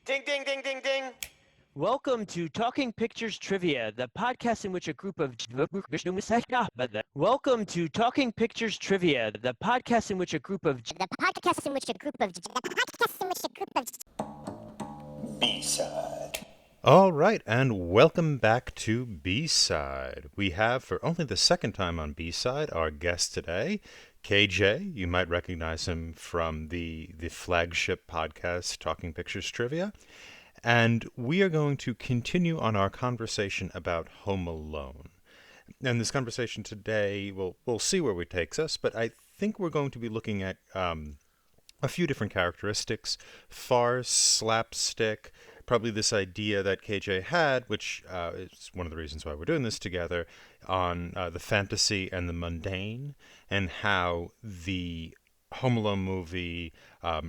Ding, ding, ding, ding, ding. Welcome to Talking Pictures Trivia, the podcast in which a group of Welcome to Talking Pictures Trivia, the podcast in which a group of B-side. All right, and welcome back to B-side. We have, for only the second time on B-side, our guest today, KJ. You might recognize him from the flagship podcast, Talking Pictures Trivia. And we are going to continue on our conversation about Home Alone. And this conversation today, we'll see where it takes us, but I think we're going to be looking at a few different characteristics: farce, slapstick, probably this idea that KJ had, which is one of the reasons why we're doing this together, on the fantasy and the mundane, and how the Home Alone movie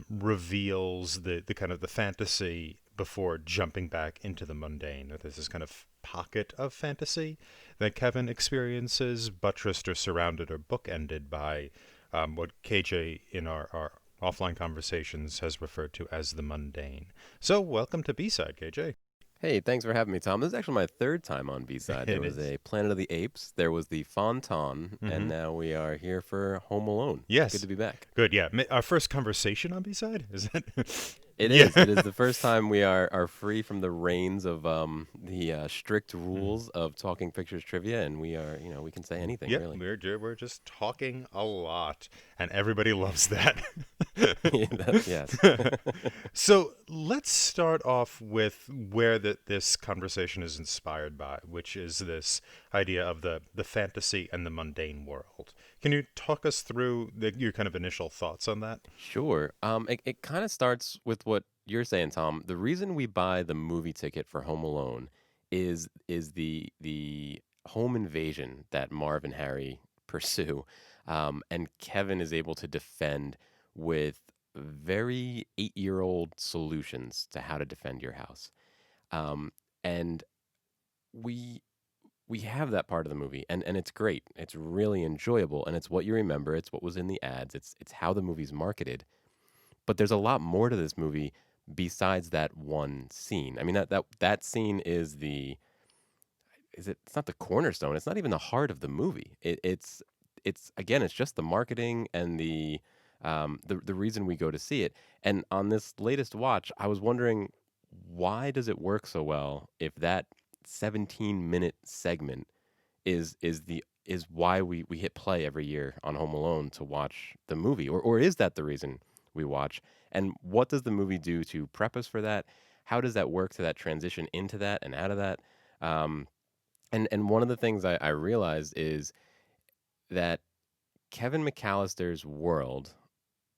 reveals the kind of the fantasy before jumping back into the mundane. There's this kind of pocket of fantasy that Kevin experiences, buttressed or surrounded or bookended by what KJ in our offline conversations has referred to as the mundane. So welcome to B-Side, KJ. Hey, thanks for having me, Tom. This is actually my third time on B-Side. There was a Planet of the Apes, there was the Fontan, and now we are here for Home Alone. Yes. Good to be back. Good, yeah. Our first conversation on B-Side? Is that... It is. It is the first time we are free from the reins of the strict rules of Talking Pictures Trivia, and we are, we can say anything, really. We're just talking a lot, and everybody loves that. Yes. So let's start off with where this conversation is inspired by, which is this idea of the fantasy and the mundane world. Can you talk us through your kind of initial thoughts on that? Sure. It kind of starts with what you're saying, Tom. The reason we buy the movie ticket for Home Alone is the home invasion that Marv and Harry pursue, and Kevin is able to defend with very 8-year-old solutions to how to defend your house. And we have that part of the movie, and it's great. It's really enjoyable, and it's what you remember. It's what was in the ads. It's how the movie's marketed. But there's a lot more to this movie besides that one scene. I mean, that scene is it's not the cornerstone. It's not even the heart of the movie. It's again, it's just the marketing and the reason we go to see it. And on this latest watch, I was wondering, why does it work so well if that 17-minute segment is why we hit play every year on Home Alone to watch the movie, or is that the reason we watch? And what does the movie do to prep us for that? How does that work to that transition into that and out of that? And one of the things I realized is that Kevin McAllister's world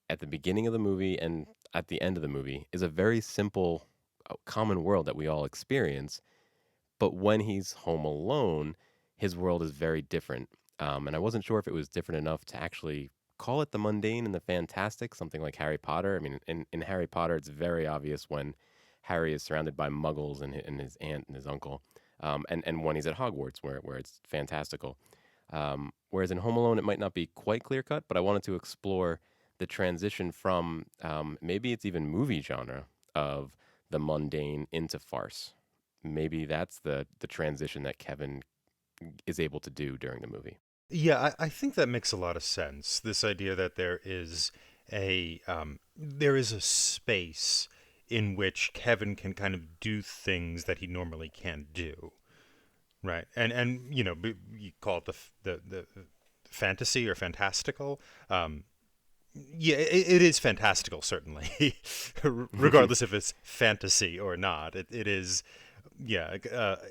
at the beginning of the movie and at the end of the movie is a very simple, common world that we all experience. But when he's home alone, his world is very different. And I wasn't sure if it was different enough to actually call it the mundane and the fantastic, something like Harry Potter. I mean, in Harry Potter, it's very obvious when Harry is surrounded by muggles and his aunt and his uncle, and when he's at Hogwarts, where it's fantastical. Whereas in Home Alone, it might not be quite clear-cut, but I wanted to explore the transition from maybe it's even movie genre of the mundane into farce. Maybe that's the transition that Kevin is able to do during the movie. Yeah, I think that makes a lot of sense. This idea that there is a space in which Kevin can kind of do things that he normally can't do, right? And you call it the fantasy or fantastical. Yeah, it is fantastical, certainly, regardless if it's fantasy or not. It is. Yeah,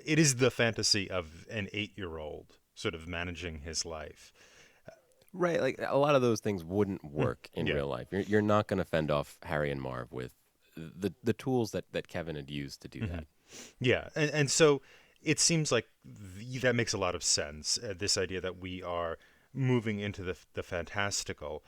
it is the fantasy of an 8-year-old sort of managing his life. Right, like a lot of those things wouldn't work in real life. You're not going to fend off Harry and Marv with the tools that Kevin had used to do that. Yeah, and so it seems like that makes a lot of sense, this idea that we are moving into the fantastical.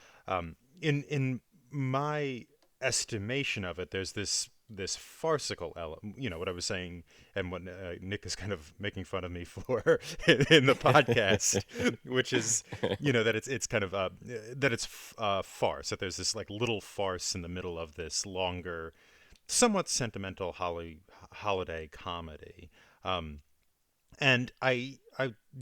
In my estimation of it, there's this farcical element, what I was saying, and what Nick is kind of making fun of me for in the podcast, which is, that it's kind of that it's farce, that there's this like little farce in the middle of this longer somewhat sentimental holiday comedy. Um, and I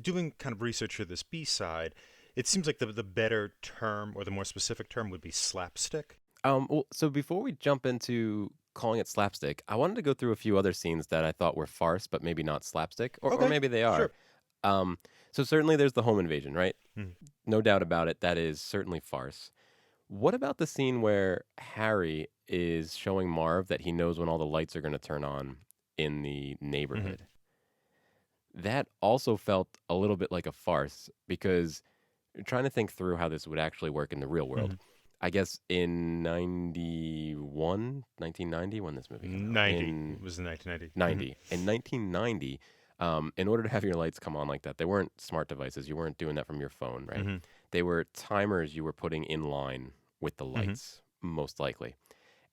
doing kind of research for this B-side, it seems like the better term or the more specific term would be slapstick. Well, so before we jump into calling it slapstick, I wanted to go through a few other scenes that I thought were farce, but maybe not slapstick, or Okay, maybe they are. sure. Um, so certainly there's the home invasion, right? Mhm. No doubt about it. That is certainly farce. What about the scene where Harry is showing Marv that he knows when all the lights are going to turn on in the neighborhood? That also felt a little bit like a farce because trying to think through how this would actually work in the real world. Mhm. I guess in 1990, when this movie came out, 90 in it was in 1990. 90, in 1990, in order to have your lights come on like that, they weren't smart devices. You weren't doing that from your phone, right? Mhm. They were timers you were putting in line with the Mhm. lights, most likely.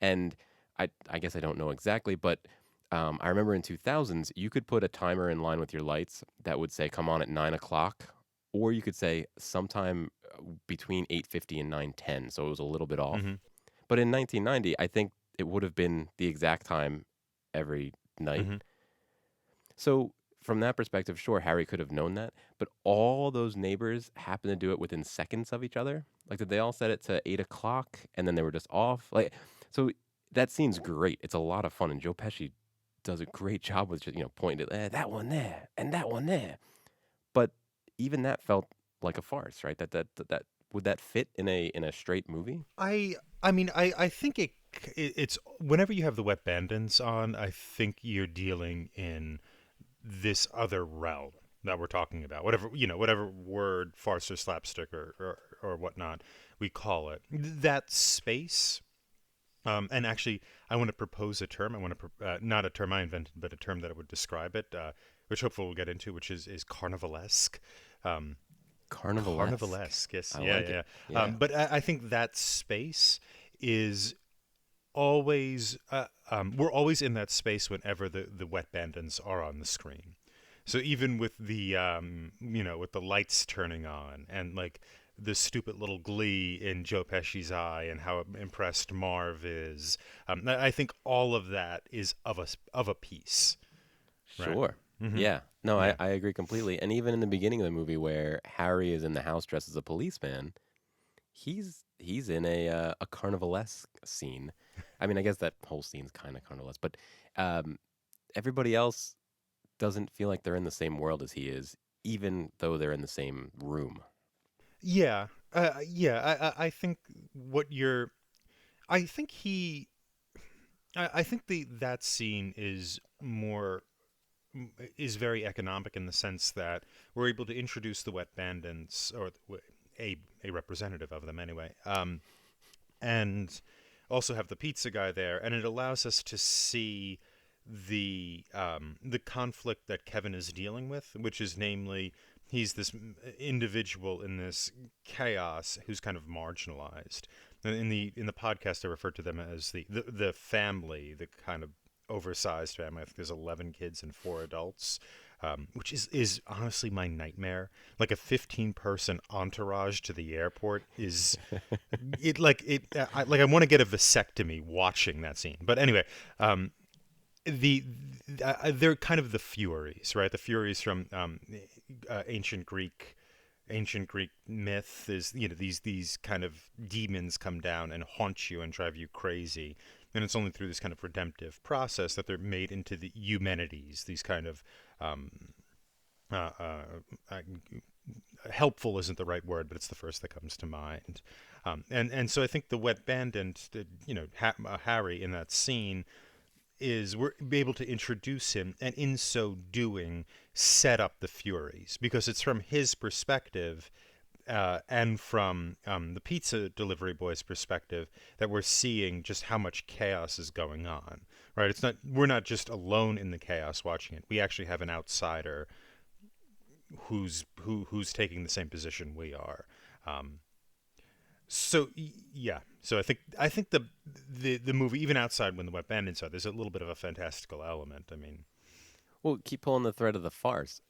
And I guess I don't know exactly, but I remember in 2000s, you could put a timer in line with your lights that would say come on at 9 o'clock, or you could say sometime between 8:50 and 9:10. So it was a little bit off. Mhm. But in 1990, I think it would have been the exact time every night. Mhm. So from that perspective, sure, Harry could have known that, but all those neighbors happened to do it within seconds of each other. Like, did they all set it to 8 o'clock and then they were just off? Like, so that scene's great. It's a lot of fun, and Joe Pesci does a great job with just pointing at that one there and that one there. But even that felt like a farce, right? That would that fit in a straight movie? I mean I think it's whenever you have the wet bandits on, I think you're dealing in this other realm that we're talking about. Whatever word farce or slapstick or whatnot we call it. That space. And actually, I want to propose a term. I want to not a term I invented, but a term that would describe it, which hopefully we'll get into, which is carnivalesque. Um, Carnivalesque. Carnivalesque, yes, I yeah, like it. yeah. Yeah. But I think that space is always we're always in that space whenever the wet bandits are on the screen. So even with the with the lights turning on and like the stupid little glee in Joe Pesci's eye and how impressed Marv is, I think all of that is of a piece, right? Sure. Hmm. Yeah. No, Yeah. I agree completely. And even in the beginning of the movie where Harry is in the house dressed as a policeman, he's in a carnivalesque scene. I mean, I guess that whole scene's kind of carnivalesque, but um, everybody else doesn't feel like they're in the same world as he is, even though they're in the same room. Yeah. Yeah. I think what you're. I think he. I think that scene is very economic in the sense that we're able to introduce the wet bandits or a representative of them anyway, and also have the pizza guy there, and it allows us to see the conflict that Kevin is dealing with, which is namely he's this individual in this chaos who's kind of marginalized. And in the podcast, I referred to them as the family, the kind of oversized family. I think there's 11 kids and 4 adults, which is honestly my nightmare. Like a 15-person entourage to the airport is I want to get a vasectomy watching that scene. But anyway, the they're kind of the Furies, right? The Furies from ancient Greek myth is these kind of demons come down and haunt you and drive you crazy, and it's only through this kind of redemptive process that they're made into the humanities, these kind of um, uh, uh, uh, helpful isn't the right word, but it's the first that comes to mind. And so I think the wet bandit, Harry in that scene is we're able to introduce him, and in so doing set up the Furies, because it's from his perspective and from the pizza delivery boy's perspective that we're seeing just how much chaos is going on, right? We're not just alone in the chaos watching it. We actually have an outsider who's taking the same position we are. Um, yeah, so I think the movie, even outside when the wet bandits are, there's a little bit of a fantastical element. I mean, Well, keep pulling the thread of the farce.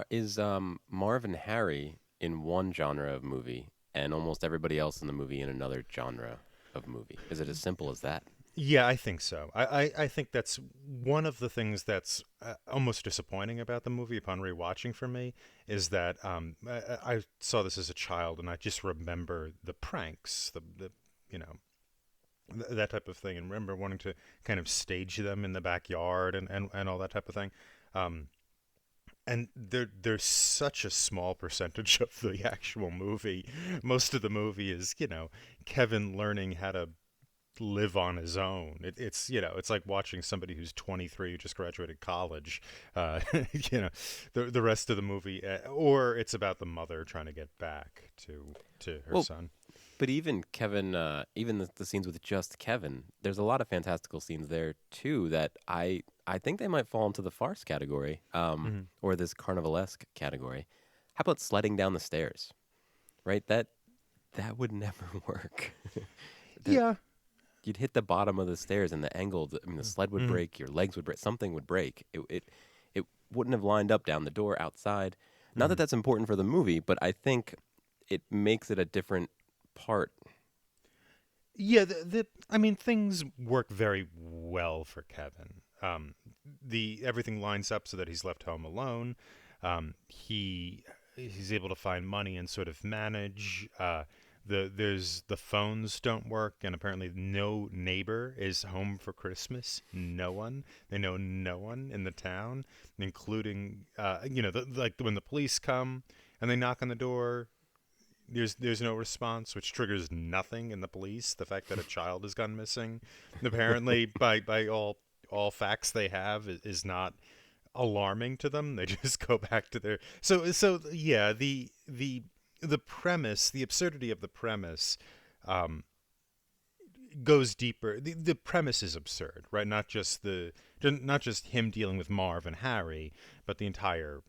Is Marv and Harry in one genre of movie and almost everybody else in the movie in another genre of movie? Is it as simple as that? Yeah, I think so. I think that's one of the things that's almost disappointing about the movie upon rewatching for me is that I saw this as a child and I just remember the pranks, the you know that type of thing, and remember wanting to kind of stage them in the backyard and all that type of thing. Um, and there's such a small percentage of the actual movie. Most of the movie is Kevin learning how to live on his own. It's like watching somebody who's 23 who just graduated college. Uh, the rest of the movie, or it's about the mother trying to get back to her Well, son. but even Kevin, even the scenes with just Kevin, there's a lot of fantastical scenes there too that I think they might fall into the farce category, Hmm. or this carnivalesque category. How about sledding down the stairs? Right, that would never work. That Yeah. you'd hit the bottom of the stairs and the angle. I mean, the sled would Hmm. break, your legs would break, something would break. It wouldn't have lined up down the door outside. Not that Hmm. that's important for the movie, but I think it makes it a different part. Yeah, I mean, things work very well for Kevin. The everything lines up so that he's left home alone. He's able to find money and sort of manage. The phones don't work, and apparently no neighbor is home for Christmas. No one. They know no one in the town, including like when the police come and they knock on the door. There's no response, which triggers nothing in the police. The fact that a child has gone missing, apparently by all facts they have, is not alarming to them. They just go back to their yeah. The premise, the absurdity of the premise, um, goes deeper. The premise is absurd, right? Not just him dealing with Marv and Harry, but the entire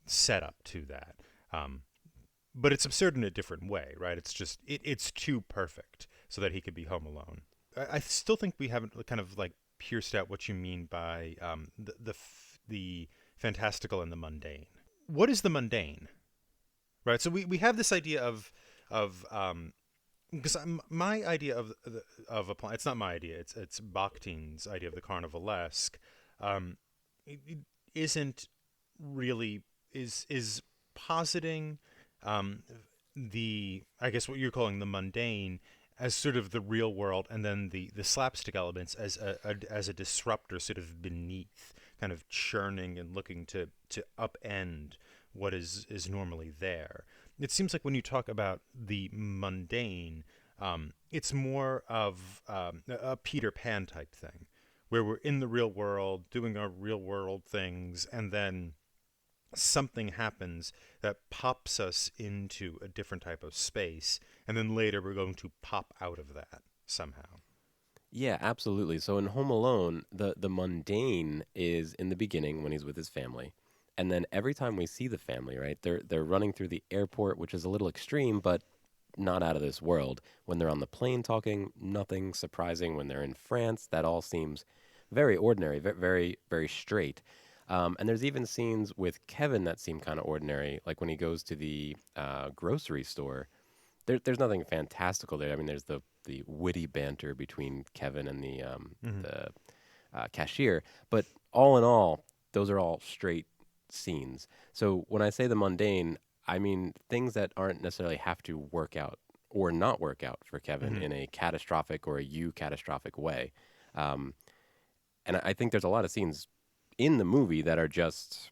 setup to that. Um, but it's absurd in a different way, right? It's too perfect so that he could be home alone. I still think we haven't kind of like pierced out what you mean by the fantastical and the mundane. What is the mundane, right? So we have this idea of because my idea of it's not my idea. It's Bakhtin's idea of the carnivalesque. It isn't really is positing um, the I guess what you're calling the mundane as sort of the real world, and then the slapstick elements as as a disruptor, sort of beneath, kind of churning and looking to upend what is normally there. It seems like when you talk about the mundane, it's more of a Peter Pan type thing, where we're in the real world doing our real world things, and then something happens that pops us into a different type of space, and then later we're going to pop out of that somehow. Yeah, absolutely. So in Home Alone, the mundane is in the beginning when he's with his family. And then every time we see the family, right? They're running through the airport, which is a little extreme, but not out of this world. When they're on the plane talking, nothing surprising. When they're in France, that all seems very ordinary, very very straight. And there's even scenes with Kevin that seem kind of ordinary, like when he goes to the grocery store. There's nothing fantastical there. I mean, there's the witty banter between Kevin and Hmm. the cashier, but all in all, those are all straight scenes. So when I say the mundane, I mean things that aren't necessarily have to work out or not work out for Kevin Hmm. in a catastrophic or a you catastrophic way. Um, and I think there's a lot of scenes in the movie that are just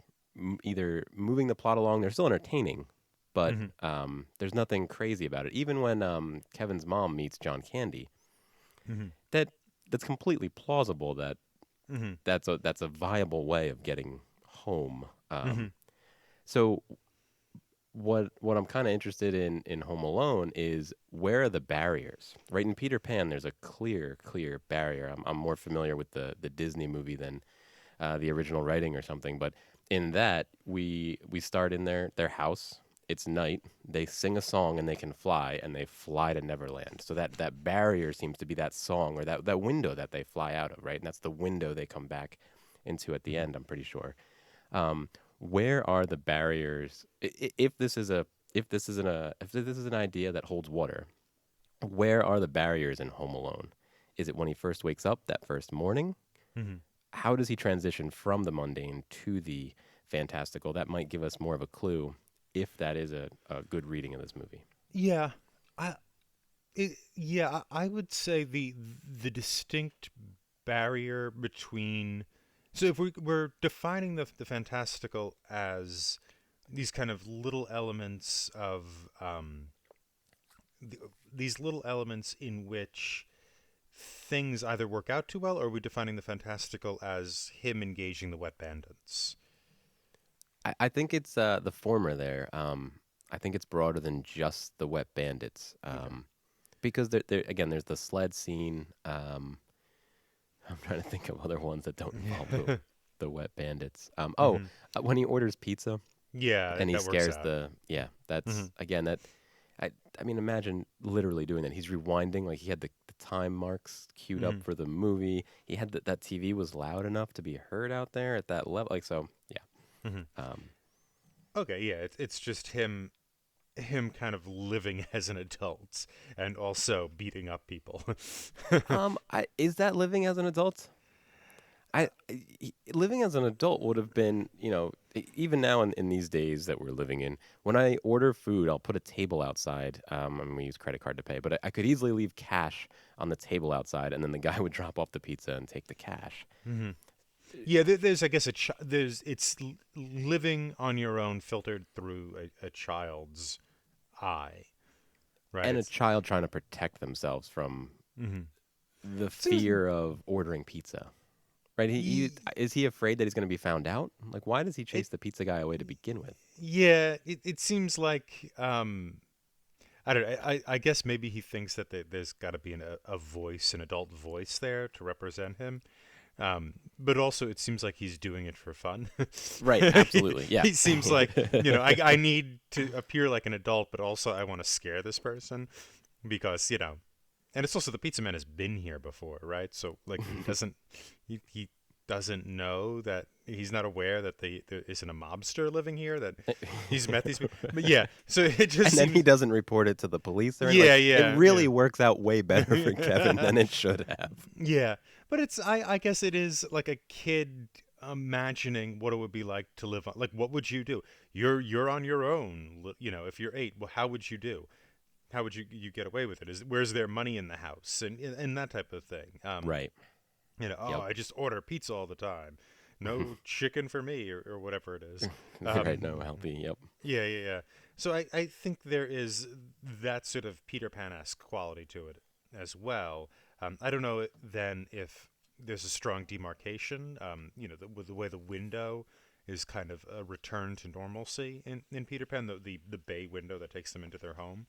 either moving the plot along. They're still entertaining, but Hmm. there's nothing crazy about it. Even when Kevin's mom meets John Candy, Hmm. that that's completely plausible. Hmm. That's a viable way of getting home. Hmm. So what I'm kind of interested in Home Alone is where are the barriers? Right in Peter Pan, there's a clear barrier. I'm more familiar with the Disney movie than the original writing or something. But in that, we start in their house. It's night. They sing a song and they can fly, and they fly to Neverland. So that barrier seems to be that song or that window that they fly out of, right? And that's the window they come back into at the Hmm. end. I'm pretty sure. Um, where are the barriers? If this is a if this is an idea that holds water, where are the barriers in Home Alone? Is it when he first wakes up that first morning? Mm-hmm. How does he transition from the mundane to the fantastical? That might give us more of a clue if that is a good reading of this movie. Yeah, I would say the distinct barrier between. So if we're defining the fantastical as these kind of little elements of these little elements in which things either work out too well, or are we defining the fantastical as him engaging the wet bandits? I think it's the former there. I think it's broader than just the wet bandits. Okay. Because again, there's the sled scene. I'm trying to think of other ones that don't involve the wet bandits. Mm-hmm. When he orders pizza Yeah, and he that works scares out. that's Mm-hmm. again that I mean, imagine literally doing that. He's rewinding, like he had the time marks queued up Mm-hmm. for the movie. He had that TV was loud enough to be heard out there at that level. Like so, yeah. Mm-hmm. Um, Okay, yeah, it's just him kind of living as an adult and also beating up people. is that living as an adult? Living as an adult would have been, even now in these days that we're living in, when I order food, I'll put a table outside. And we use credit card to pay, but I could easily leave cash on the table outside, and then the guy would drop off the pizza and take the cash. Mm-hmm. Yeah, there's I guess living on your own filtered through a child's eye, right? And a It's child trying to protect themselves from mm-hmm. the Seems fear of ordering pizza. Right? Is he afraid that he's going to be found out? Like, why does he it chase the pizza guy away to begin with? yeah, it seems like I don't know. I guess maybe he thinks that there's got to be a voice, an adult voice there to represent him. But also, it seems like he's doing it for fun. Right, absolutely, yeah. He seems like, I need to appear like an adult, but also I want to scare this person because, and it's also the pizza man has been here before, right? So, like, he doesn't know that he's not aware that there isn't a mobster living here, that he's met these people. But yeah, so it just And then he doesn't report it to the police. Or Yeah, like, yeah, it really yeah. works out way better for Kevin than it should have. Yeah, but I guess it is like a kid imagining what it would be like to live on. Like, what would you do? You're on your own. If you're 8, well, how would you do? How would you get away with it? Where's there money in the house and that type of thing? Right. Oh, Yep. I just order pizza all the time. No chicken for me or whatever it is. Right. No, healthy. Yep. Yeah. So I think there is that sort of Peter Pan-esque quality to it as well. I don't know then if there's a strong demarcation. With the way the window is kind of a return to normalcy in Peter Pan, the bay window that takes them into their home.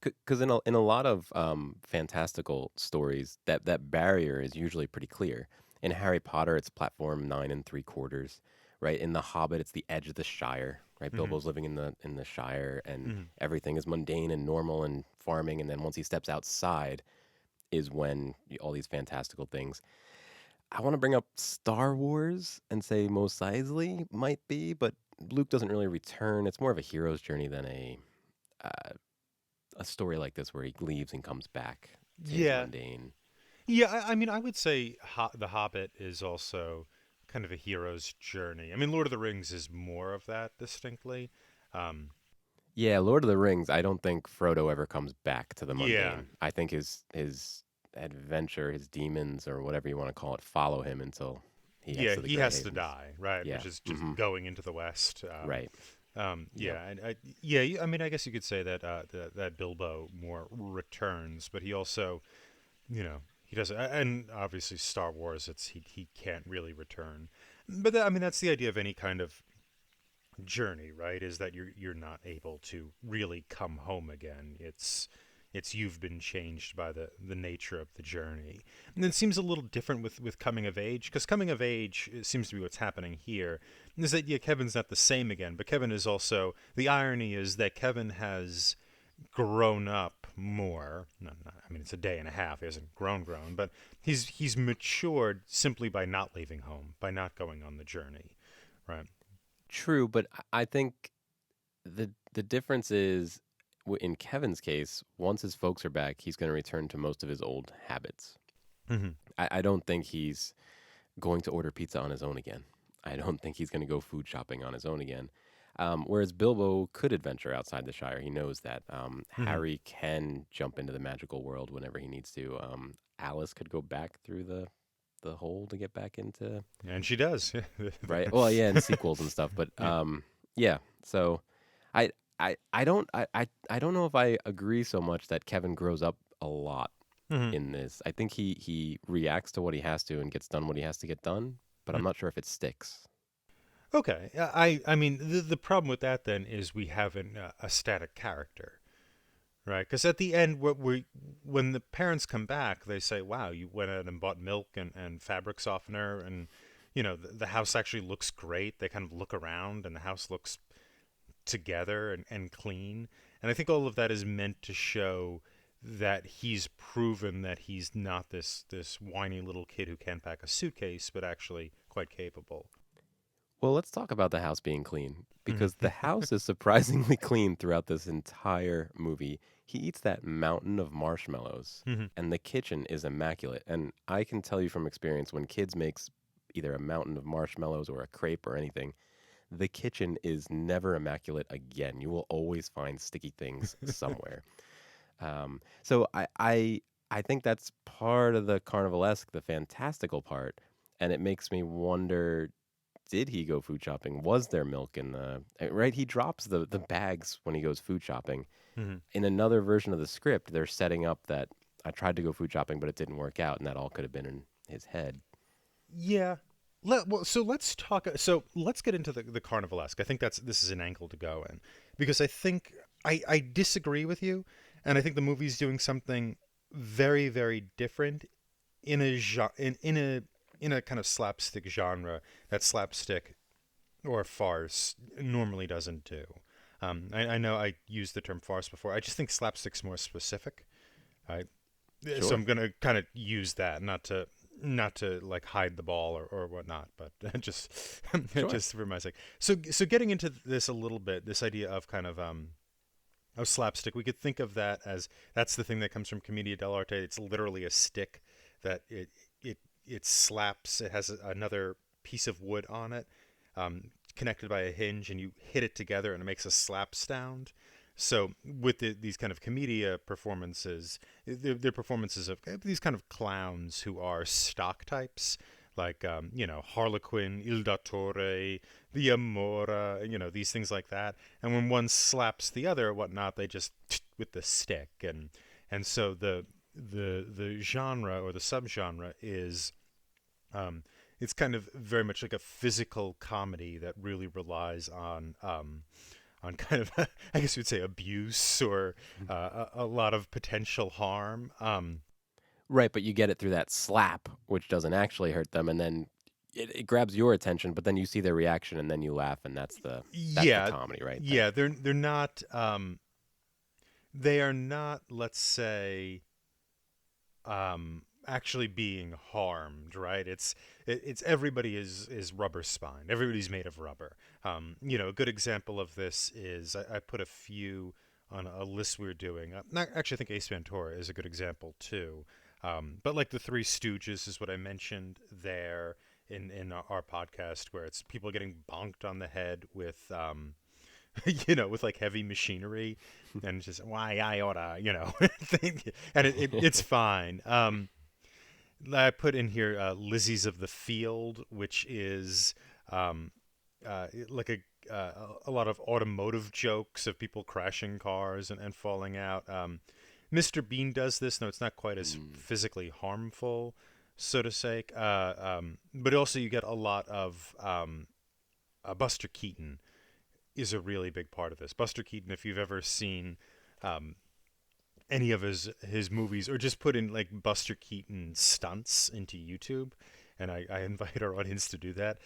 Because in a lot of fantastical stories, that barrier is usually pretty clear. In Harry Potter, it's platform 9 3/4. Right. In The Hobbit, it's the edge of the Shire. Right. Mm-hmm. Bilbo's living in the Shire, and Mm-hmm. everything is mundane and normal and farming. And then once he steps outside, is when all these fantastical things. I want to bring up Star Wars and say Mos Eisley might be, but Luke doesn't really return. It's more of a hero's journey than uh, a story like this where he leaves and comes back to his Yeah. mundane. Yeah, I mean, I would say The Hobbit is also kind of a hero's journey. I mean, Lord of the Rings is more of that distinctly. Um, Yeah, Lord of the Rings, I don't think Frodo ever comes back to the mundane. Yeah. I think his adventure, his demons, or whatever you want to call it, follow him until he yeah, gets to the he Grey has to Havens. die, right? Yeah. Which is just Mhm. going into the West. Right. Yeah, and I mean, I guess you could say that that Bilbo more returns, but he also, he doesn't. And obviously, Star Wars, he can't really return. But I mean, that's the idea of any kind of journey, right? Is that you're not able to really come home again. It's you've been changed by the nature of the journey. And it seems a little different with coming of age, because coming of age seems to be what's happening here. Is that Kevin's not the same again, but Kevin is also, the irony is that Kevin has grown up more. I mean, it's a day and a half. He hasn't grown, but he's matured simply by not leaving home, by not going on the journey, right? True, but I think the difference is in Kevin's case, once his folks are back, he's going to return to most of his old habits. Hmm. I don't think he's going to order pizza on his own again. I don't think he's going to go food shopping on his own again. Whereas Bilbo could adventure outside the Shire. He knows that. Hmm. Harry can jump into the magical world whenever he needs to. Alice could go back through the hole to get back into And she does. right. Well, yeah, and sequels and stuff. But Yeah. yeah. So I I don't know if I agree so much that Kevin grows up a lot Hmm. in this. I think he reacts to what he has to and gets done what he has to get done, but I'm not sure if it sticks. Okay. I mean, the problem with that then is we have a static character, right? Because at the end, when the parents come back, they say, "Wow, you went out and bought milk and fabric softener, and the house actually looks great." They kind of look around, and the house looks together and clean. And I think all of that is meant to show that he's proven that he's not this whiny little kid who can't pack a suitcase, but actually quite capable. Well, let's talk about the house being clean because Hmm. the house is surprisingly clean throughout this entire movie. He eats that mountain of marshmallows, Hmm. and the kitchen is immaculate. And I can tell you from experience when kids makes either a mountain of marshmallows or a crepe or anything, the kitchen is never immaculate again. You will always find sticky things somewhere. So I think that's part of the carnivalesque, the fantastical part, and it makes me wonder: did he go food shopping? Was there milk in the right? He drops the bags when he goes food shopping. Hmm. In another version of the script, they're setting up that I tried to go food shopping, but it didn't work out, and that all could have been in his head. Yeah. So let's talk. So let's get into the carnivalesque. I think this is an angle to go in because I think I disagree with you, and I think the movie's doing something very very different in a kind of slapstick genre that slapstick or farce normally doesn't do. I know I used the term farce before. I just think slapstick's more specific. Right? So Sure, I'm gonna kind of use that, not to like hide the ball or whatnot, but just sure. just for my sake. So getting into this a little bit, this idea of kind of slapstick, we could think of that as that's the thing that comes from commedia dell'arte. It's literally a stick that it slaps. It has another piece of wood on it, connected by a hinge, and you hit it together, and it makes a slap sound. So with these kind of commedia performances, they're performances of these kind of clowns who are stock types, like Harlequin, Il Dottore, the Amora, these things like that. And when one slaps the other or whatnot, they just with the stick, and so the genre or the subgenre is it's kind of very much like a physical comedy that really relies on kind of I guess you'd say abuse or a lot of potential harm. Right, but you get it through that slap, which doesn't actually hurt them, and then it grabs your attention, but then you see their reaction, and then you laugh, and that's the Yeah, comedy right there. yeah, they're not they are not, let's say, actually being harmed, right? It's everybody is rubber spine. Everybody's made of rubber. A good example of this is I put a few on a list we were doing. Not, actually, I think Ace Ventura is a good example too. But like the Three Stooges is what I mentioned there in our podcast, where it's people getting bonked on the head with with like heavy machinery, and it's just why I oughta, think, and it's fine. I put in here Lizzie's of the Field, which is um, like a lot of automotive jokes of people crashing cars and falling out. Mr. Bean does this. No, it's not quite as Mm. physically harmful, so to say. But also you get a lot of Buster Keaton is a really big part of this. Buster Keaton, if you've ever seen um, any of his movies, or just put in like Buster Keaton stunts into YouTube, and I invite our audience to do that.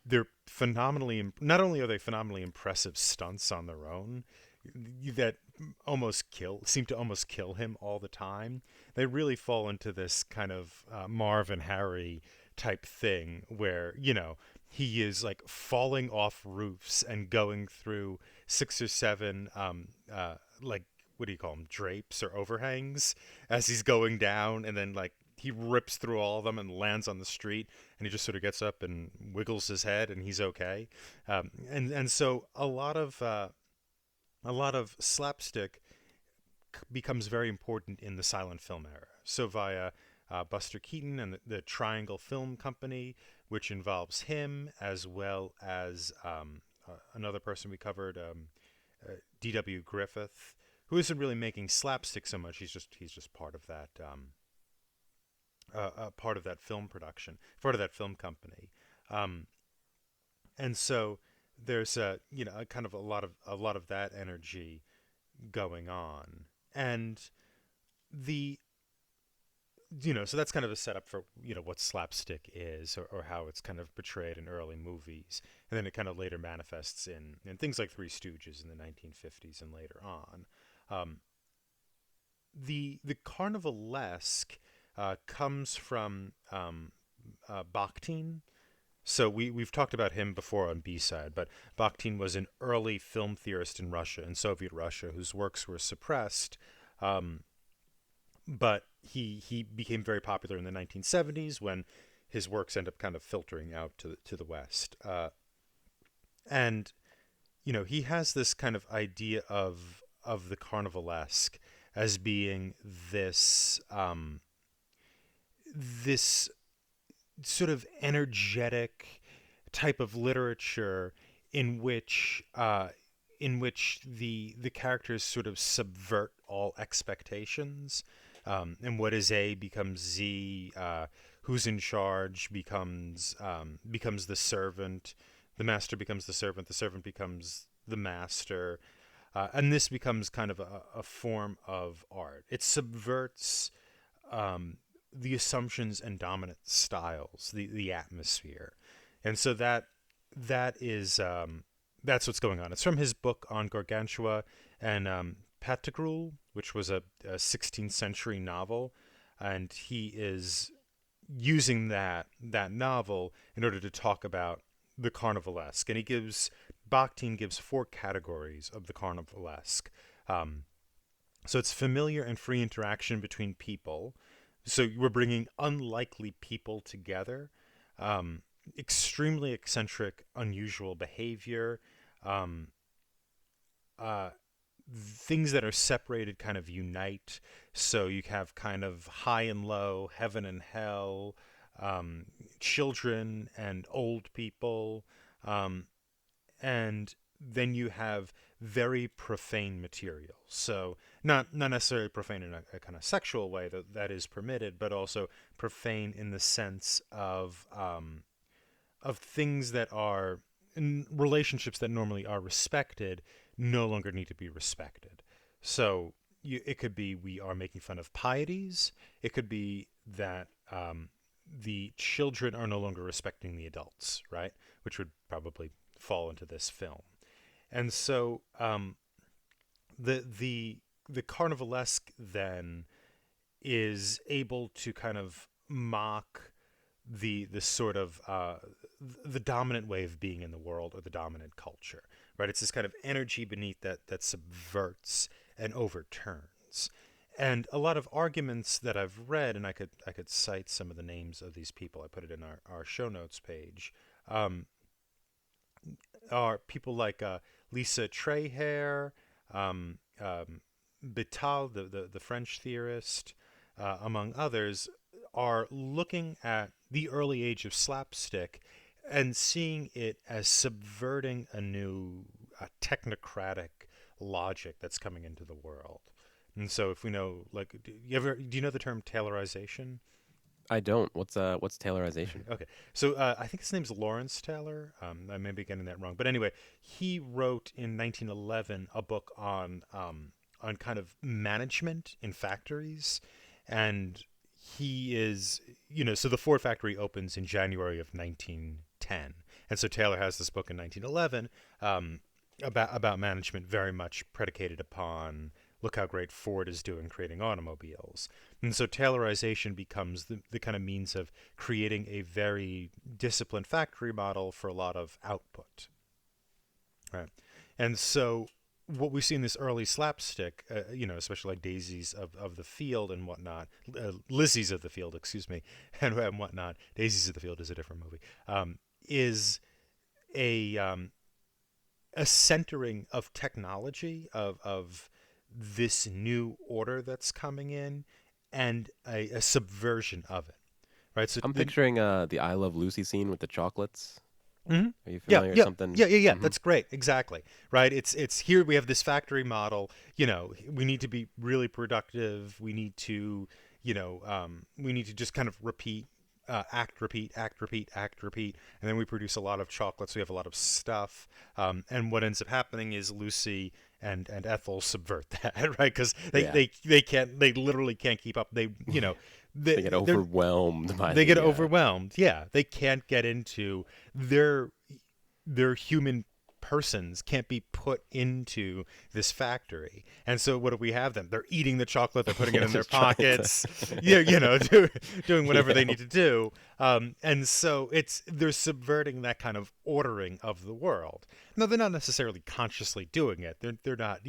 They're phenomenally. Not only are they phenomenally impressive stunts on their own, that seem to almost kill him all the time. They really fall into this kind of Marv and Harry type thing where he is like falling off roofs and going through 6 or 7 like what do you call them, drapes or overhangs as he's going down, and then like he rips through all of them and lands on the street, and he just sort of gets up and wiggles his head, and he's okay. And so a lot of slapstick becomes very important in the silent film era. So via Buster Keaton and the Triangle Film Company, which involves him as well as another person we covered, D.W. Griffith, who isn't really making slapstick so much. He's just part of that part of that film production, part of that film company, and so there's a kind of a lot of that energy going on, and the so that's kind of a setup for what slapstick is, or how it's kind of portrayed in early movies, and then it kind of later manifests in things like Three Stooges in the 1950s and later on. The carnivalesque comes from Bakhtin. So we've talked about him before on B-side, but Bakhtin was an early film theorist in Russia, in Soviet Russia, whose works were suppressed. But he became very popular in the 1970s when his works end up kind of filtering out to the West. And he has this kind of idea of the carnivalesque as being this this sort of energetic type of literature in which the characters sort of subvert all expectations, and what is A becomes Z. Who's in charge becomes the servant. The master becomes the servant becomes the master, and this becomes kind of a form of art. It subverts the assumptions and dominant styles, the atmosphere, and so that's what's going on. It's from his book on Gargantua and Pantagruel, which was a 16th century novel, and he is using that novel in order to talk about the carnivalesque, and Bakhtin gives 4 categories of the carnivalesque. So it's familiar and free interaction between people. So we're bringing unlikely people together, extremely eccentric, unusual behavior, things that are separated kind of unite. So you have kind of high and low, heaven and hell, children and old people, and then you have very profane material. So not necessarily profane in a kind of sexual way that is permitted, but also profane in the sense of things that are in relationships that normally are respected no longer need to be respected. So it could be we are making fun of pieties. It could be that the children are no longer respecting the adults, right? Which would probably fall into this film. And so the carnivalesque then is able to kind of mock the sort of the dominant way of being in the world, or the dominant culture, right? It's this kind of energy beneath that subverts and overturns. And a lot of arguments that I've read, and I could cite some of the names of these people. I put it in our show notes page. Are people like Lisa Trehair, Bital, the French theorist, among others, are looking at the early age of slapstick and seeing it as subverting a new technocratic logic that's coming into the world. And so if we know, like, do you know the term Taylorization? I don't. What's Taylorization? Okay, so I think his name's Lawrence Taylor. I may be getting that wrong, but anyway, he wrote in 1911 a book on kind of management in factories, and he is, so the Ford factory opens in January of 1910, and so Taylor has this book in 1911 about management, very much predicated upon, look how great Ford is doing creating automobiles. And so Taylorization becomes the kind of means of creating a very disciplined factory model for a lot of output. Right. And so what we see in this early slapstick, especially like Daisies of the Field and whatnot, Lizzie's of the Field, excuse me, and whatnot. Daisies of the Field is a different movie. Is a a centering of technology of this new order that's coming in, and a subversion of it, right? So I'm picturing the I Love Lucy scene with the chocolates. Mhm. Are you Yeah, familiar with yeah, something? yeah. Hmm. That's great. Exactly. Right. It's here we have this factory model. We need to be really productive. We need to, we need to just kind of repeat, act, repeat, act, repeat, act, repeat, and then we produce a lot of chocolates. We have a lot of stuff. And what ends up happening is Lucy and Ethel subvert that, right? Because Yeah. they literally can't keep up. They get They're overwhelmed by they get the overwhelmed. Yeah, they can't get into their human persons can't be put into this factory. And so what do we have them? They're eating the chocolate, they're putting it yeah, in their just trying to pockets. Yeah, doing whatever they yeah. need to do. And so they're subverting that kind of ordering of the world. No, they're not necessarily consciously doing it. They're not,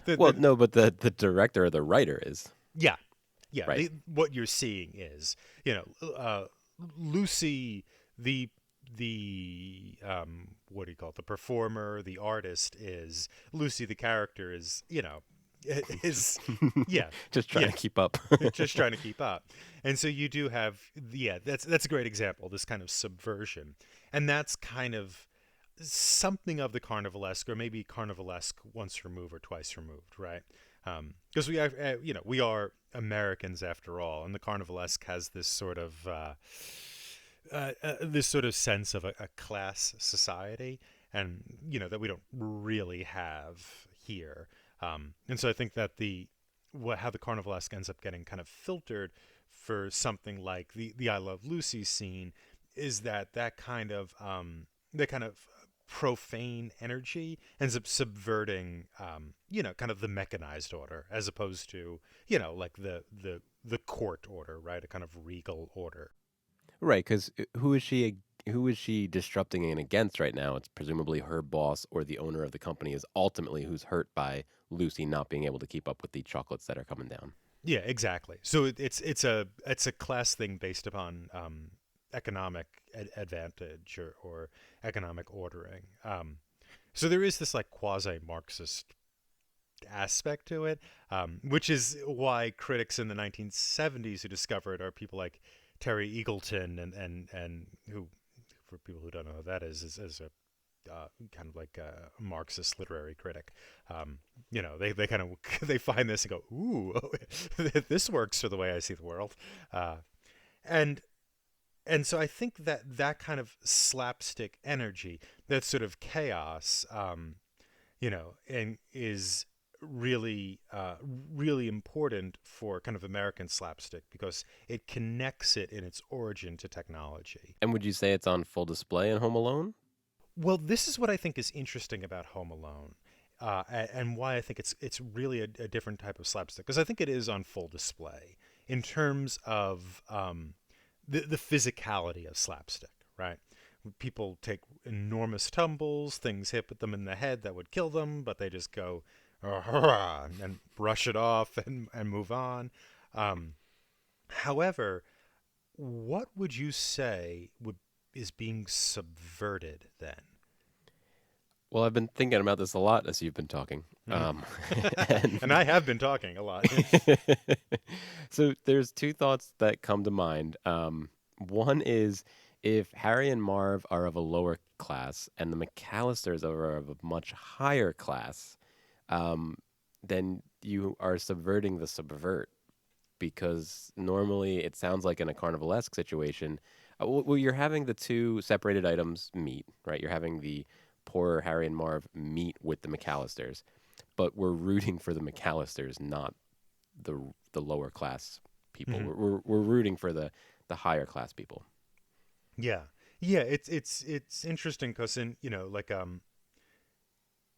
Well, they're, no, but the director or the writer is yeah, yeah. right. What you're seeing is, Lucy, the what do you call it? The performer, the artist is Lucy. The character is, is yeah, Just trying yeah. to keep up. Just trying to keep up. And so you do have, yeah, that's a great example. This kind of subversion, and that's kind of something of the carnivalesque, or maybe carnivalesque once removed or twice removed, right? Because we are, we are Americans after all, and the carnivalesque has this sort of sense of a class society, and that we don't really have here. And so I think that how the carnivalesque ends up getting kind of filtered for something like the I Love Lucy scene is that kind of profane energy ends up subverting kind of the mechanized order, as opposed to like the court order, right? A kind of regal order. Right, because who is she disrupting and against right now? It's presumably her boss or the owner of the company is ultimately who's hurt by Lucy not being able to keep up with the chocolates that are coming down. Yeah, exactly. So it's a class thing based upon economic advantage, or economic ordering. So there is this like quasi Marxist aspect to it, which is why critics in the 1970s who discovered are people like Terry Eagleton, and who, for people who don't know who that is a kind of like a Marxist literary critic. They kind of they find this and go, ooh, this works for the way I see the world, and so I think that kind of slapstick energy, that sort of chaos, and is really really important for kind of American slapstick, because it connects it in its origin to technology. And would you say it's on full display in Home Alone? Well, this is what I think is interesting about Home Alone, and why I think it's really a different type of slapstick, because I think it is on full display in terms of the physicality of slapstick, right? People take enormous tumbles, things hit them in the head that would kill them, but they just go and brush it off and move on. However, what would you say is being subverted then? Well, I've been thinking about this a lot as you've been talking. And And I have been talking a lot. so there's two thoughts that come to mind. One is if Harry and Marv are of a lower class and the McAllisters are of a much higher class, um, then you are subverting the subvert, because normally it sounds like in a carnivalesque situation, well, you're having the two separated items meet, right? You're having the poor Harry and Marv meet with the McAllisters, but we're rooting for the McAllisters, not the lower class people. Mhm. We're rooting for the higher class people. Yeah, yeah. It's interesting because in like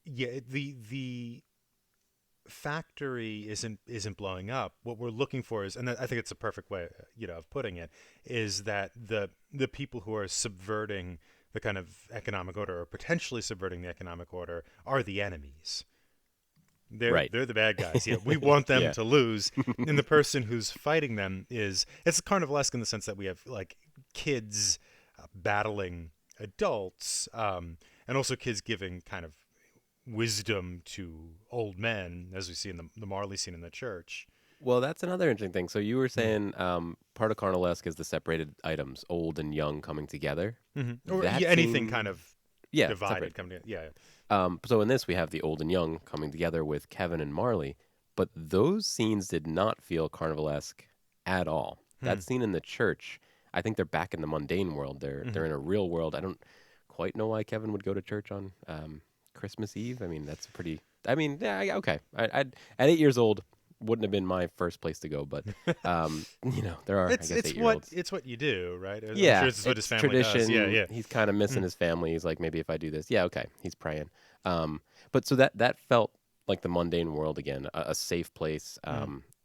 yeah, the factory isn't blowing up. What we're looking for is, and I think it's a perfect way, of putting it, is that the people who are subverting the kind of economic order, or potentially subverting the economic order, are the enemies, Right. They're the bad guys. Yeah, we want them Yeah. to lose, and the person who's fighting them it's carnivalesque in the sense that we have like kids battling adults, and also kids giving kind of wisdom to old men, as we see in the Marley scene in the church. Well, that's another interesting thing. So you were saying part of Carnalesque is the separated items, old and young coming together. Or That yeah, anything scene, kind of yeah, divided separate. coming together. Yeah. So in this, we have the old and young coming together with Kevin and Marley, but those scenes did not feel carnivalesque at all. That scene in the church, I think they're back in the mundane world. They're in a real world. I don't quite know why Kevin would go to church on Christmas Eve. I mean, that's pretty. I mean, yeah, okay. At 8 years old, wouldn't have been my first place to go, but there are, I guess, 8-year-olds. It's what you do, right? I'm Yeah, sure it's what his family tradition. does. Yeah. He's kind of missing his family. He's like, maybe if I do this, yeah, okay. He's praying. But so that felt like the mundane world again, a safe place.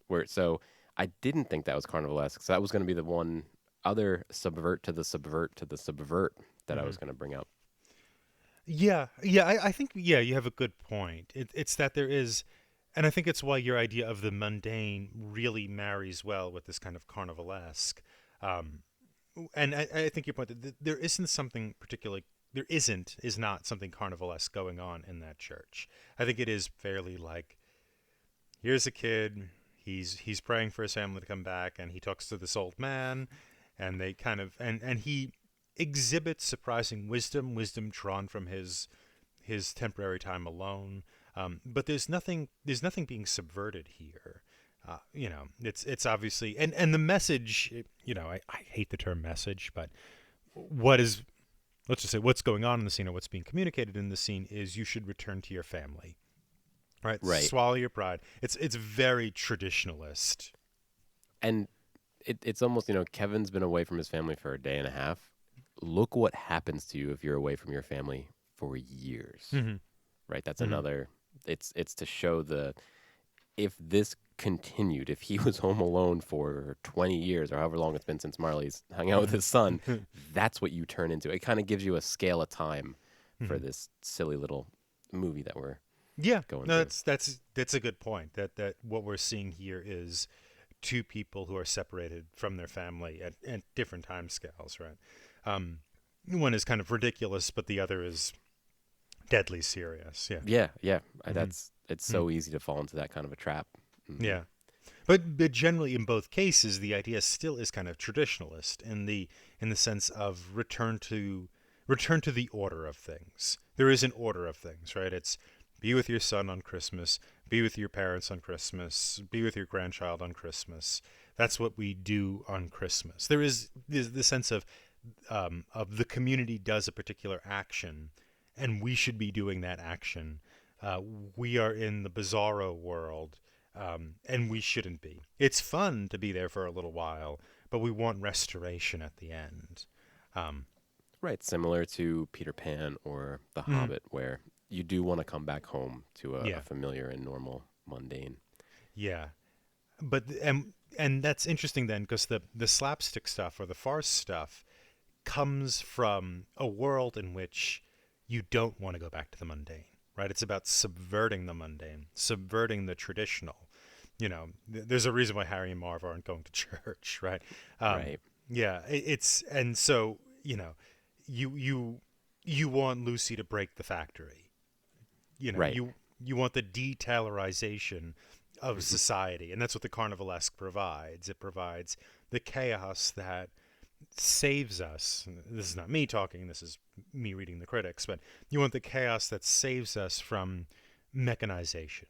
Where so I didn't think that was carnivalesque. So that was going to be the one other subvert to the subvert to the subvert that I was going to bring up. Yeah. I think you have a good point. It's that there is, and I think it's why your idea of the mundane really marries well with this kind of carnivalesque. And I think your point that there isn't something particularly. There is not something carnivalesque going on in that church. I think it is fairly like, here's a kid, he's praying for his family to come back, and he talks to this old man, and they kind of and he exhibits surprising wisdom drawn from his temporary time alone. But there's nothing being subverted here. It's obviously and the message. I hate the term message, but let's just say what's going on in the scene or what's being communicated in the scene is you should return to your family, right? Right. Swallow your pride. It's very traditionalist. And it's almost, Kevin's been away from his family for a day and a half. Look what happens to you if you're away from your family for years, right? That's another, it's to show if this continued, if he was home alone for 20 years or however long it's been since Marley's hung out with his son, that's what you turn into. It kind of gives you a scale of time for this silly little movie that we're going through. That's a good point. That what we're seeing here is two people who are separated from their family at different time scales, right? One is kind of ridiculous, but the other is deadly serious. Yeah. It's so easy to fall into that kind of a trap. Yeah, but generally in both cases, the idea still is kind of traditionalist in the sense of return to the order of things. There is an order of things, right? It's be with your son on Christmas, be with your parents on Christmas, be with your grandchild on Christmas. That's what we do on Christmas. There's the sense of the community does a particular action, and we should be doing that action. We are in the bizarro world. And we shouldn't be. It's fun to be there for a little while, but we want restoration at the end. Right, similar to Peter Pan or The Hobbit, where you do want to come back home to a familiar and normal, mundane. Yeah, but and that's interesting then, because the slapstick stuff or the farce stuff comes from a world in which you don't want to go back to the mundane. Right, it's about subverting the mundane, subverting the traditional. There's a reason why Harry and Marv aren't going to church, right? Right. Yeah, and so you want Lucy to break the factory. Right. You want the detailerization of society, and that's what the carnivalesque provides. It provides the chaos that saves us. This is not me talking, this is me reading the critics, but you want the chaos that saves us from mechanization.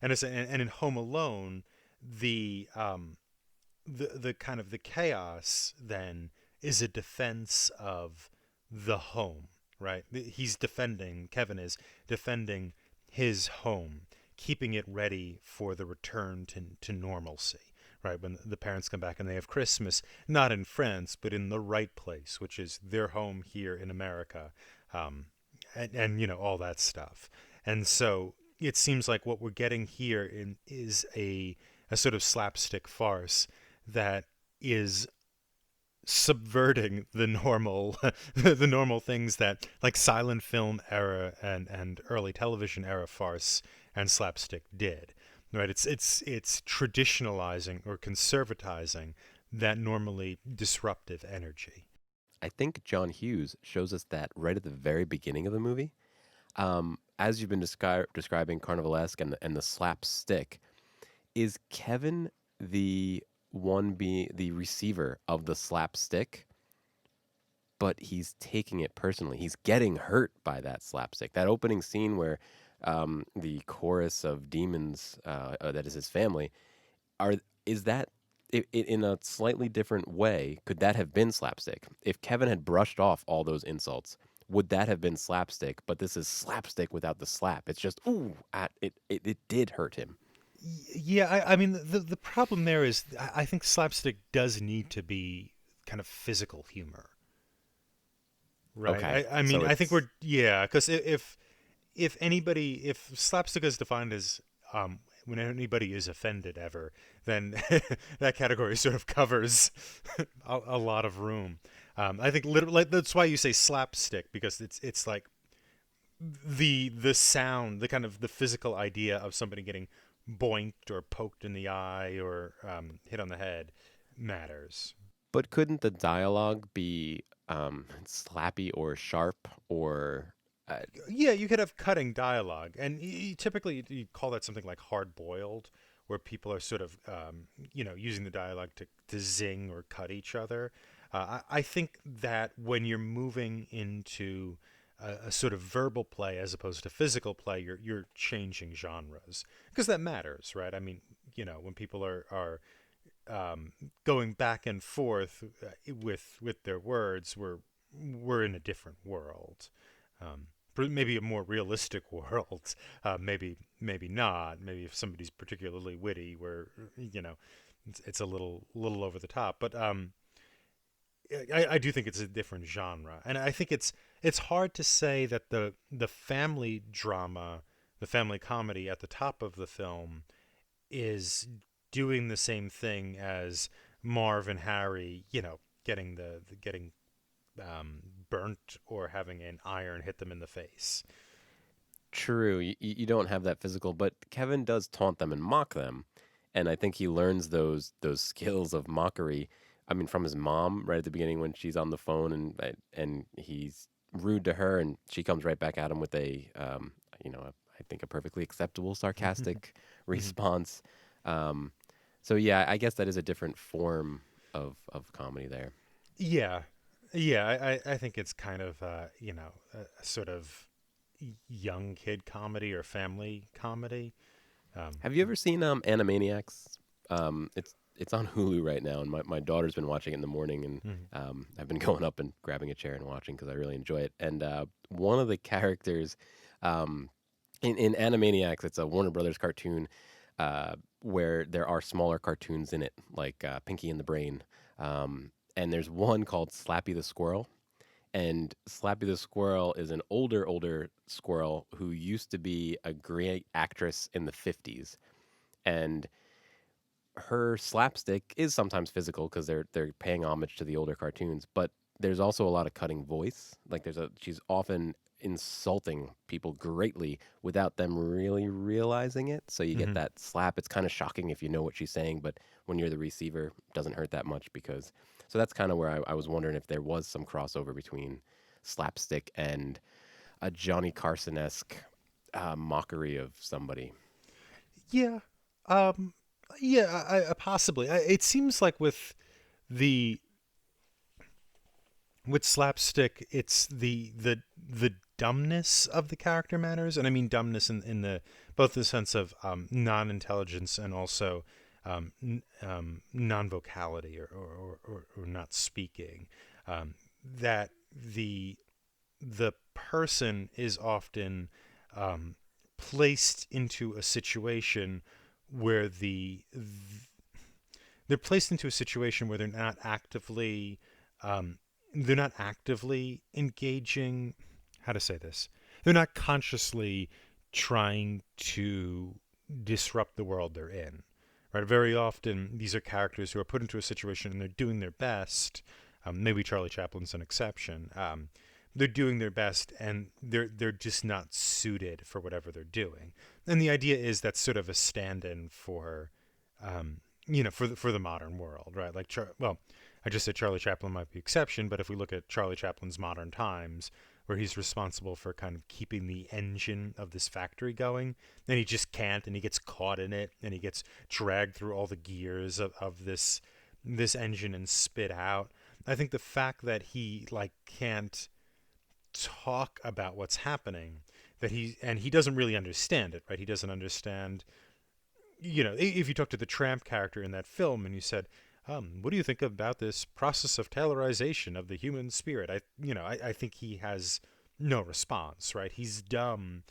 And in Home Alone, the kind of the chaos then is a defense of the home, right? Kevin is defending his home, keeping it ready for the return to normalcy. Right, when the parents come back and they have Christmas, not in France, but in the right place, which is their home here in America, and all that stuff. And so it seems like what we're getting here is a sort of slapstick farce that is subverting the normal the normal things that like silent film era and early television era farce and slapstick did. Right? It's traditionalizing or conservatizing that normally disruptive energy. I think John Hughes shows us that right at the very beginning of the movie. As you've been describing Carnivalesque and the slapstick, is Kevin the one being the receiver of the slapstick, but he's taking it personally. He's getting hurt by that slapstick. That opening scene where the chorus of demons, that is his family, are is that in a slightly different way? Could that have been slapstick if Kevin had brushed off all those insults? Would that have been slapstick? But this is slapstick without the slap. It's just ooh, it did hurt him. Yeah, I mean, the problem there is I think slapstick does need to be kind of physical humor, right? Okay, I so mean, I think it's because if slapstick is defined as when anybody is offended ever, then that category sort of covers a lot of room. I think literally like, that's why you say slapstick, because it's like the sound, the kind of the physical idea of somebody getting boinked or poked in the eye or hit on the head matters. But couldn't the dialogue be slappy or sharp or uh, Yeah, you could have cutting dialogue, and typically you call that something like hard boiled, where people are sort of using the dialogue to zing or cut each other. I think that when you're moving into a sort of verbal play as opposed to physical play, you're changing genres, because that matters, right? I mean, when people are going back and forth with their words, we're in a different world. Maybe a more realistic world. Maybe not. Maybe if somebody's particularly witty, where it's a little over the top. But I do think it's a different genre, and I think it's hard to say that the family drama, the family comedy at the top of the film is doing the same thing as Marv and Harry, getting burnt or having an iron hit them in the face. true? You don't have that physical, but Kevin does taunt them and mock them, and I think he learns those skills of mockery. I mean, from his mom right at the beginning when she's on the phone and he's rude to her, and she comes right back at him with I think a perfectly acceptable sarcastic Mhm. response. Um, so yeah, I guess that is a different form of comedy there. Yeah, yeah. I think it's kind of a sort of young kid comedy or family comedy. Um, Have you ever seen Animaniacs? It's on Hulu right now, and my daughter's been watching it in the morning, and mhm. I've been going up and grabbing a chair and watching because I really enjoy it. And one of the characters um, in Animaniacs, it's a Warner Brothers cartoon where there are smaller cartoons in it, like Pinky and the Brain. And there's one called Slappy the Squirrel, and Slappy the Squirrel is an older squirrel who used to be a great actress in the 50s. And her slapstick is sometimes physical because they're paying homage to the older cartoons, but there's also a lot of cutting voice. Like she's often insulting people greatly without them really realizing it. So you get Mhm. that slap. It's kind of shocking if you know what she's saying, but when you're the receiver, it doesn't hurt that much because. So that's kind of where I was wondering if there was some crossover between slapstick and a Johnny Carson esque mockery of somebody. Yeah, um, yeah. Possibly. It seems like the with slapstick, it's the dumbness of the character matters, and I mean dumbness in the both the sense of non-intelligence and also non-vocality or not speaking. That the person is often um, placed into a situation where they're placed into a situation where um, they're not actively engaging. How to say this? They're not consciously trying to disrupt the world they're in. Right. Very often, these are characters who are put into a situation and they're doing their best. Maybe Charlie Chaplin's an exception. They're doing their best, and they're just not suited for whatever they're doing. and the idea is that's sort of a stand-in for, for the modern world, right? Like, I just said Charlie Chaplin might be exception, but if we look at Charlie Chaplin's modern times, where he's responsible for kind of keeping the engine of this factory going, and he just can't, and he gets caught in it, and he gets dragged through all the gears of this engine and spit out. I think the fact that he can't talk about what's happening, that he doesn't really understand it, right? He doesn't understand. If you talk to the tramp character in that film and you said, what do you think about this process of Taylorization of the human spirit? I think he has no response, right? He's dumb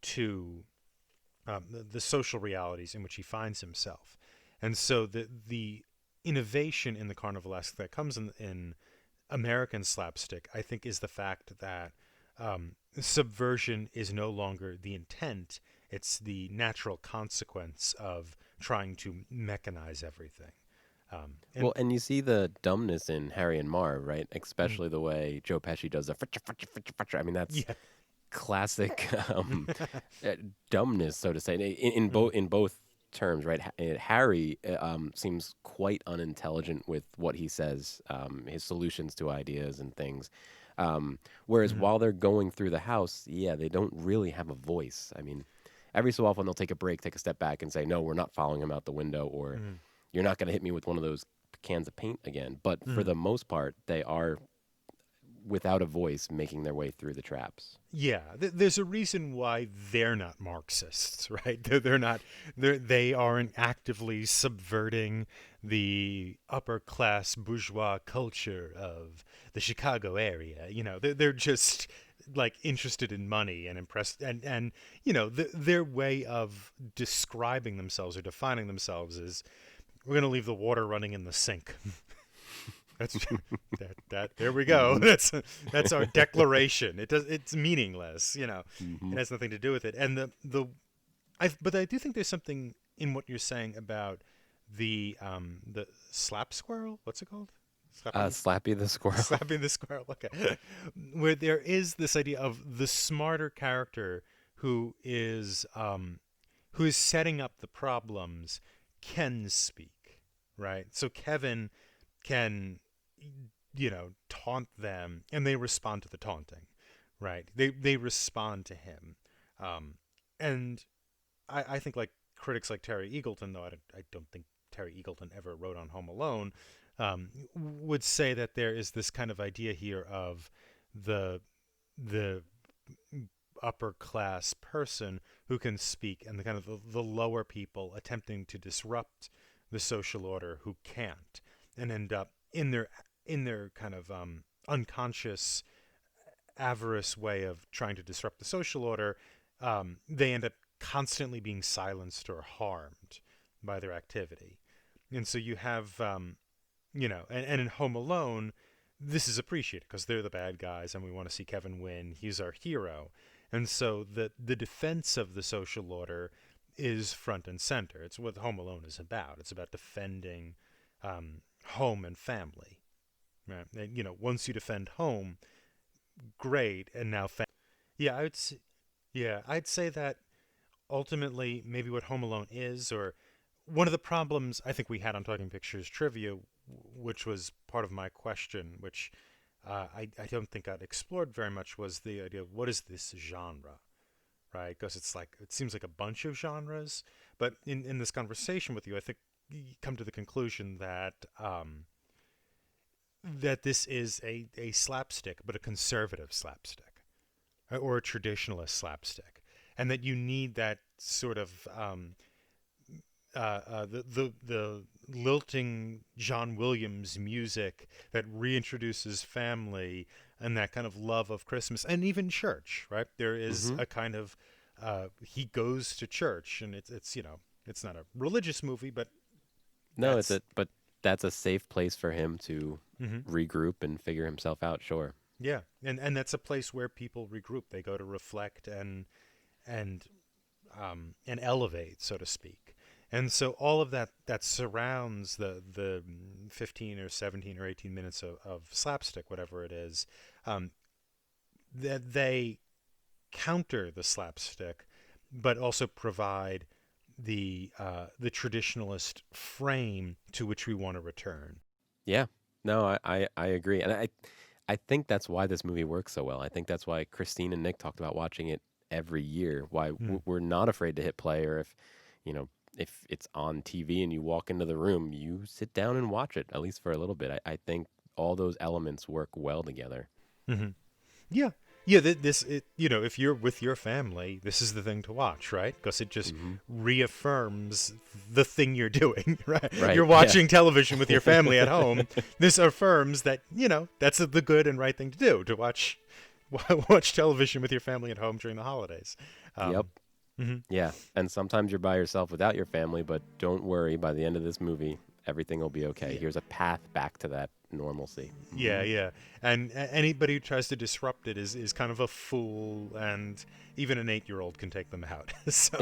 to the social realities in which he finds himself. And so the innovation in the Carnivalesque that comes in American slapstick, I think, is the fact that subversion is no longer the intent. It's the natural consequence of trying to mechanize everything. And you see the dumbness in Harry and Marv, right? Especially the way Joe Pesci does the fritcha, fritcha, fritcha, fritcha. I mean, that's yeah. classic dumbness, so to say, in both terms, right? Harry seems quite unintelligent with what he says, his solutions to ideas and things. Whereas while they're going through the house, they don't really have a voice. I mean, every so often they'll take a break, take a step back, and say, "No, we're not following him out the window," or "You're not going to hit me with one of those cans of paint again." But for the most part, they are without a voice making their way through the traps. Yeah, there's a reason why they're not Marxists, right? They aren't actively subverting the upper class bourgeois culture of the Chicago area. They're just interested in money and impressed, and their way of describing themselves or defining themselves is, we're going to leave the water running in the sink. That's that. There we go. That's our declaration. It's meaningless. It has nothing to do with it. And but I do think there's something in what you're saying about the slap squirrel. What's it called? Slappy the squirrel. Slappy the squirrel. Okay. Where there is this idea of the smarter character who is setting up the problems can speak, right? So Kevin can taunt them, and they respond to the taunting, right? They respond to him, and I think critics like Terry Eagleton, though I don't think Terry Eagleton ever wrote on Home Alone, would say that there is this kind of idea here of the upper class person who can speak, and the kind of the lower people attempting to disrupt the social order who can't, and end up in their kind of unconscious avarice way of trying to disrupt the social order, they end up constantly being silenced or harmed by their activity. And so you have, and in Home Alone, this is appreciated because they're the bad guys and we want to see Kevin win. He's our hero. And so the defense of the social order is front and center. It's what Home Alone is about. It's about defending home and family. Right? And, once you defend home, great, and now yeah, I'd say that ultimately maybe what Home Alone is, or one of the problems I think we had on Talking Pictures Trivia, which was part of my question, which I don't think I'd explored very much, was the idea of what is this genre, right? Because it seems like a bunch of genres, but in this conversation with you, I think you come to the conclusion that that this is a slapstick, but a conservative slapstick, or a traditionalist slapstick, and that you need that sort of the lilting John Williams music that reintroduces family and that kind of love of Christmas and even church, right? There is a kind of he goes to church, and it's not a religious movie, but no, but that's a safe place for him to regroup and figure himself out. Sure. Yeah, and that's a place where people regroup. They go to reflect and elevate, so to speak. And so all of that surrounds the 15 or 17 or 18 minutes of slapstick, whatever it is, that they counter the slapstick but also provide the traditionalist frame to which we want to return. Yeah. No, I agree. And I think that's why this movie works so well. I think that's why Christine and Nick talked about watching it every year. Why Mm. we're not afraid to hit play, or if, you know, if it's on TV and you walk into the room, you sit down and watch it, at least for a little bit. I think all those elements work well together. Hmm. Yeah. Yeah, if you're with your family, this is the thing to watch, right? Because it just Hmm. reaffirms the thing you're doing, right? Right. You're Yeah. watching television with your family at home. This affirms that, that's the good and right thing to do, to watch television with your family at home during the holidays. Yep. Mhm. Yeah. And sometimes you're by yourself without your family, but don't worry. By the end of this movie, everything will be okay. Yeah. Here's a path back to that normalcy. Yeah, yeah. And anybody who tries to disrupt it is kind of a fool, and even an 8-year-old can take them out. So,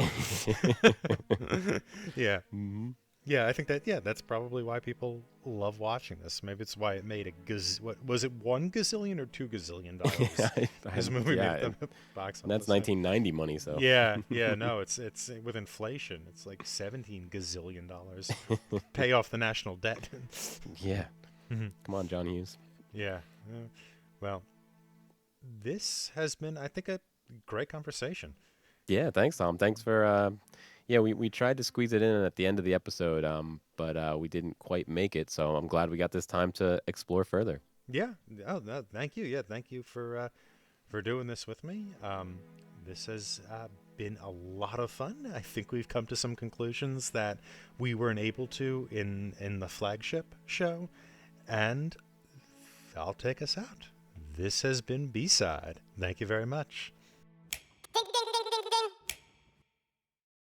yeah. Mhm. Yeah, I think that's probably why people love watching this. Maybe it's why it made what was it, 1 gazillion or 2 gazillion dollars? This movie yeah, made the box office. That's 1990 money, so. Yeah, yeah, no, it's with inflation, it's like $17 gazillion. Pay off the national debt. Yeah. Mhm. Come on, John Hughes. Yeah. Well, this has been, I think, a great conversation. Yeah, thanks, Tom. Thanks for. Yeah, we tried to squeeze it in at the end of the episode, but we didn't quite make it. So I'm glad we got this time to explore further. Yeah. Oh, no, thank you. Yeah, thank you for doing this with me. This has been a lot of fun. I think we've come to some conclusions that we weren't able to in the flagship show, and I'll take us out. This has been B-Side. Thank you very much.